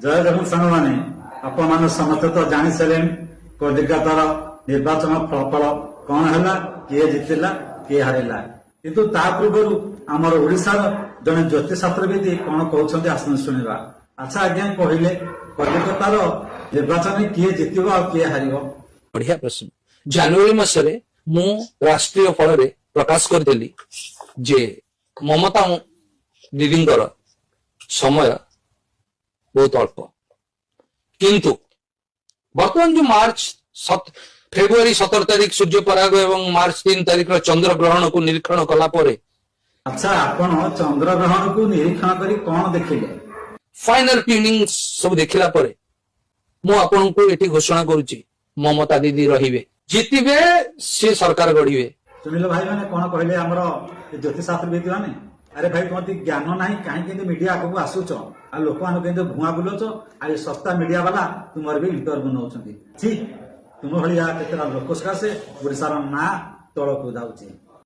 ଜୟ ଜଗନ୍ନାଥ ସାଙ୍ଗମାନେ, ଆପଣମାନେ ସମସ୍ତେ ତ ଜାଣି ସାରିଲେଣି କଲିକତାର ନିର୍ବାଚନ ଫଳାଫଳ କଣ ହେଲା, କିଏ ଜିତିଲା କିଏ ହାରିଲା। କିନ୍ତୁ ତା ପୂର୍ବରୁ ଆମର ଓଡ଼ିଶାର ଜଣେ ଜ୍ୟୋତିଷଶାସ୍ତ୍ରବିଦ କଣ କହୁଛନ୍ତି ଆସନ୍ତୁ ଶୁଣିବା। ଆଚ୍ଛା ଆଜ୍ଞା, କହିଲେ କଲିକତାର ନିର୍ବାଚନରେ କିଏ ଜିତିବ ଆଉ କିଏ ହାରିବ? ବଢିଆ ପ୍ରଶ୍ନ। ଜାନୁଆରୀ ମାସରେ ମୁଁ ରାଷ୍ଟ୍ରୀୟ ଫଳରେ ପ୍ରକାଶ କରିଦେଲି ଯେ ମମତା ଦିଦିଙ୍କର ସମୟ ବହୁତ ଅଳ୍ପ, କିନ୍ତୁ ବର୍ତ୍ତମାନ ଯୋଉ ଫେବୃଆରୀ 17 ତାରିଖ ସୂର୍ଯ୍ୟ ପରାଗ ଏବଂ ମାର୍ଚ୍ଚ 3 ତାରିଖର ଚନ୍ଦ୍ର ଗ୍ରହଣକୁ ନିରୀକ୍ଷଣ କଲା ପରେ, ଆଚ୍ଛା ଆପଣ ଚନ୍ଦ୍ରଗ୍ରହଣକୁ ନିରୀକ୍ଷଣ କରି କଣ ଦେଖିଲେ? ଫାଇନାଲ ଟ୍ୟୁନିଂ ସବୁ ଦେଖିଲା ପରେ ମୁଁ ଆପଣଙ୍କୁ ଏଠି ଘୋଷଣା କରୁଛି ମମତା ଦିଦି ରହିବେ, ଜିତିବେ, ସେ ସରକାର ଗଢିବେ। ଶୁଣିଲ ଭାଇ ମାନେ କଣ କହିଲେ ଆମର ଜ୍ୟୋତିଷଶାସ୍ତ୍ରବିଦ ମାନେ? ଆରେ ଭାଇ ତୁମର ଟିକେ ଜ୍ଞାନ ନାହିଁ, କାହିଁକି ମିଡିଆ ଆଗକୁ ଆସୁଛ ଆଉ ଲୋକମାନଙ୍କୁ କେମିତି ଭୁଆଁ ବୁଲଉଛ, ଆଉ ଏ ଶସ୍ତା ମିଡିଆ ବାଲା ତୁମର ବି ଇଣ୍ଟରଭ୍ୟୁ ନଉଛନ୍ତି। ଠିକ ତୁମ ଭଳିଆ କେତେଟା ଲୋକ ସକାଶେ ଓଡ଼ିଶାର ନାଁ ତଳକୁ ଯାଉଛି।